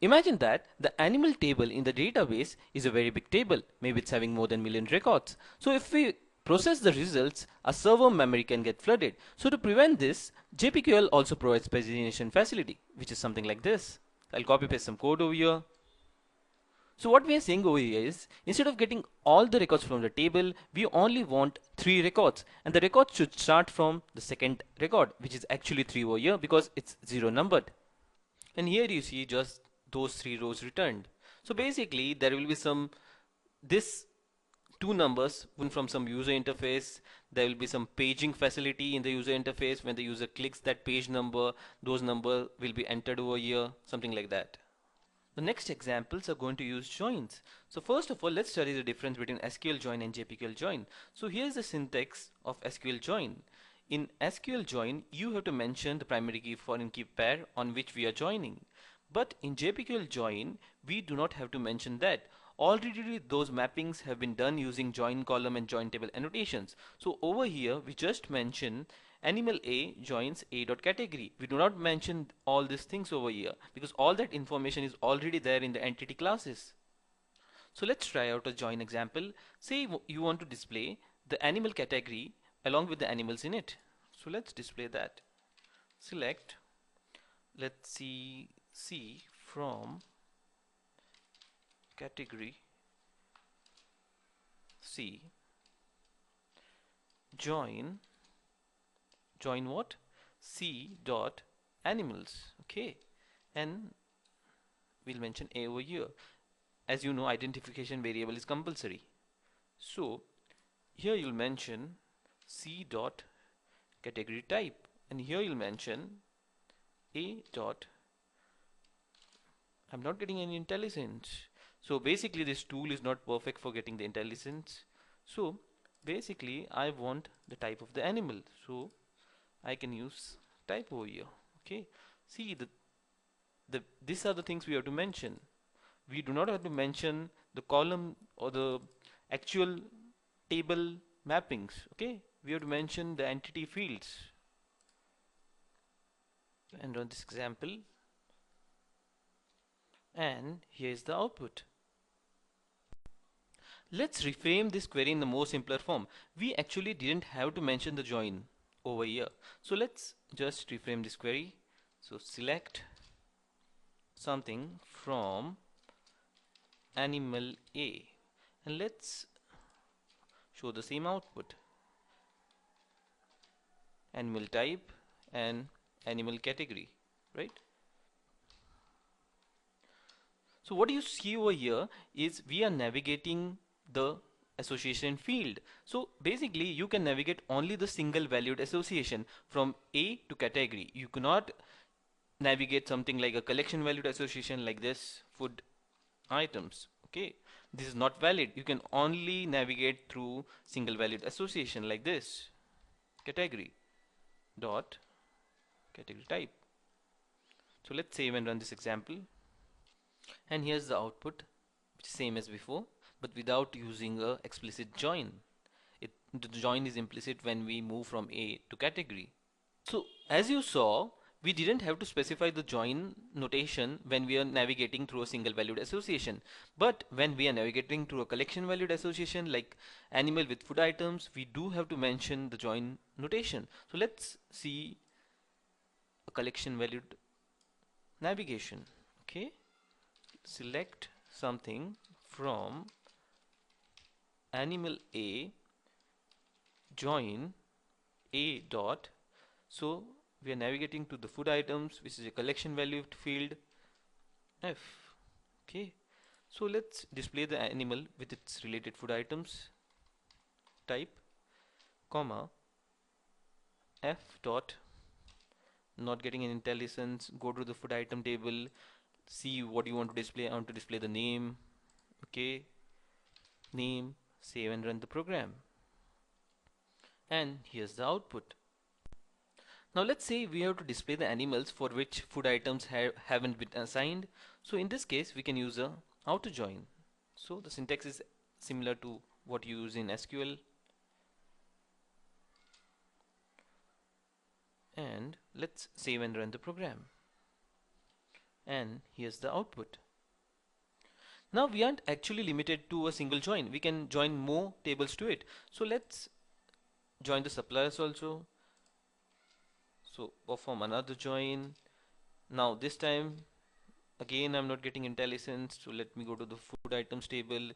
Imagine that the animal table in the database is a very big table. Maybe it's having more than million records. So if we process the results, a server memory can get flooded. So to prevent this, JPQL also provides pagination facility, which is something like this. I'll copy paste some code over here. So what we are saying over here is, instead of getting all the records from the table, we only want 3 records. And the records should start from the second record, which is actually 3 over here because it's 0 numbered. And here you see just those 3 rows returned. So basically there will be this two numbers, one from some user interface. There will be some paging facility in the user interface. When the user clicks that page number, those number will be entered over here, something like that. The next examples are going to use joins. So first of all, let's study the difference between SQL join and JPQL join. So here's the syntax of SQL join. In SQL join, you have to mention the primary key foreign key pair on which we are joining. But in JPQL join, we do not have to mention that. Already those mappings have been done using join column and join table annotations. So over here, we just mention animal A joins A dot category. We do not mention all these things over here because all that information is already there in the entity classes. So let's try out a join example. Say you want to display the animal category along with the animals in it. So let's display that. Select, let's see, C from category C, join what? C dot animals. Okay, and we'll mention A over here. As you know, identification variable is compulsory. So here you'll mention C dot category type, and here you'll mention A dot. I'm not getting any intelligence. So basically this tool is not perfect for getting the intelligence. So basically I want the type of the animal. So I can use type over here. Okay. See these are the things we have to mention. We do not have to mention the column or the actual table mappings. Okay. We have to mention the entity fields. And run this example. And here is the output. Let's reframe this query in the more simpler form. We actually didn't have to mention the join over here. So let's just reframe this query. So select something from animal A and let's show the same output. Animal type and animal category, right? So what you see over here is we are navigating the association field. So basically you can navigate only the single valued association from A to category. You cannot navigate something like a collection valued association like this, food items. Okay, this is not valid. You can only navigate through single valued association like this, category dot category type. So let's save and run this example. And here's the output, which is same as before, but without using a explicit join. The join is implicit when we move from A to category. So as you saw, we didn't have to specify the join notation when we are navigating through a single valued association. But when we are navigating through a collection valued association like animal with food items, we do have to mention the join notation. So let's see a collection valued navigation. Okay, select something from animal A, join A dot. So we are navigating to the food items, which is a collection value field F. Okay, so let's display the animal with its related food items type, comma, F dot, not getting an intelligence, go to the food item table, see what you want to display. I want to display the name. Okay, name, save and run the program. And here's the output. Now let's say we have to display the animals for which food items haven't been assigned. So in this case we can use a outer join. So the syntax is similar to what you use in SQL. And let's save and run the program. and here's the output. Now we aren't actually limited to a single join. We can join more tables to it. So let's join the suppliers also. So perform another join. Now this time again I'm not getting IntelliSense, so let me go to the food items table.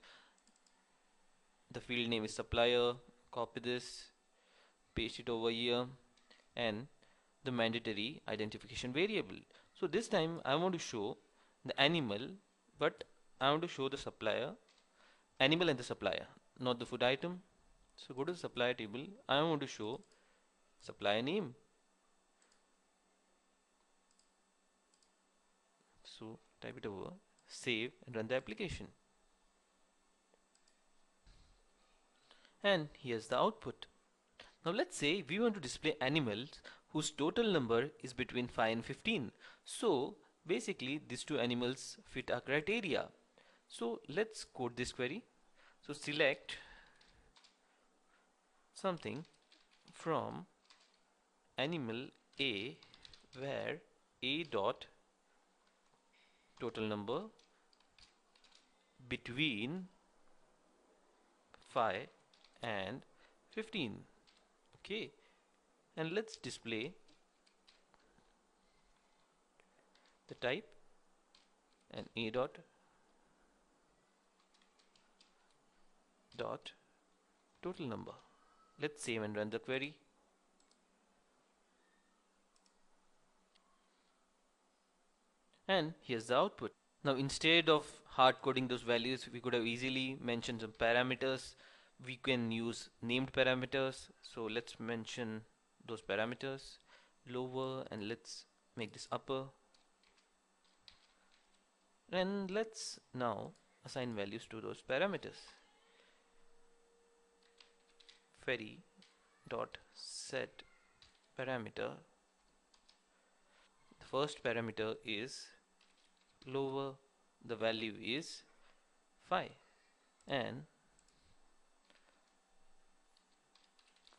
The field name is supplier. Copy this, paste it over here, and the mandatory identification variable. So this time I want to show the animal, but I want to show the supplier, animal and the supplier, not the food item. So go to the supplier table. I want to show supplier name. So type it over, save and run the application. And here's the output. Now let's say we want to display animals whose total number is between 5 and 15. So basically these two animals fit our criteria. So let's code this query. So select something from animal A where A dot total number between 5 and 15. Okay, and let's display the type and A dot total number. Let's save and run the query. And here's the output. Now instead of hard coding those values, we could have easily mentioned some parameters. We can use named parameters. So let's mention those parameters, lower, and let's make this upper. And let's now assign values to those parameters. Query dot set parameter. The first parameter is lower, the value is 5, and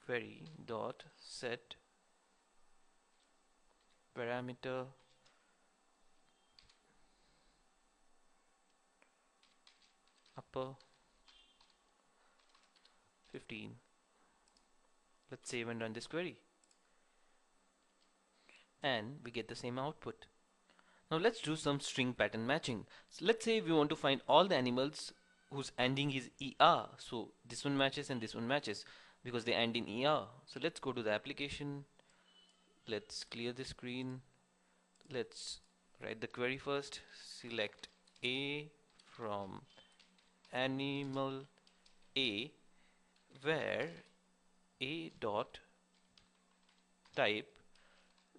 query dot set parameter upper 15. Let's save and run this query, and we get the same output. Now let's do some string pattern matching. So let's say we want to find all the animals whose ending is ER. So this one matches and this one matches because they end in ER. So let's go to the application. Let's clear the screen. Let's write the query first. Select A from animal A where A dot type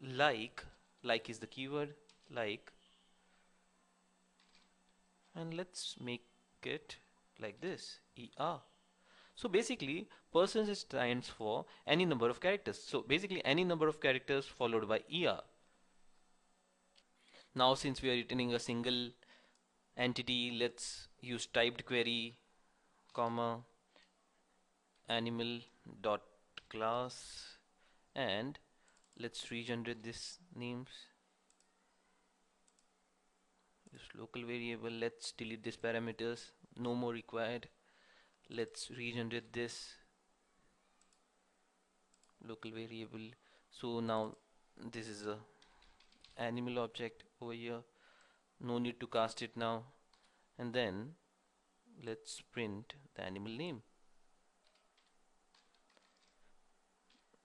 like is the keyword, like, and let's make it like this, ER. So basically percentage stands for any number of characters. So basically any number of characters followed by ER. Now since we are returning a single entity, let's use typed query, comma, animal dot class, and let's regenerate this names. This local variable, let's delete these parameters, no more required. Let's regenerate this local variable. So now this is a animal object over here, no need to cast it now. And then let's print the animal name,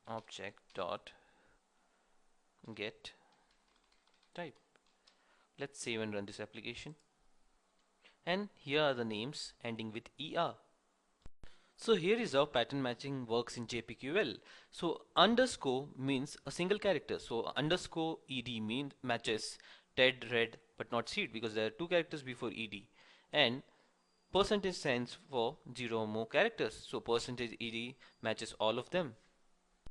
object dot get type. Let's save and run this application, and here are the names ending with ER. So here is how pattern matching works in JPQL. So underscore means a single character. So underscore ed means matches Ted, red, but not seed because there are two characters before ed. And percentage stands for 0 or more characters. So percentage ed matches all of them.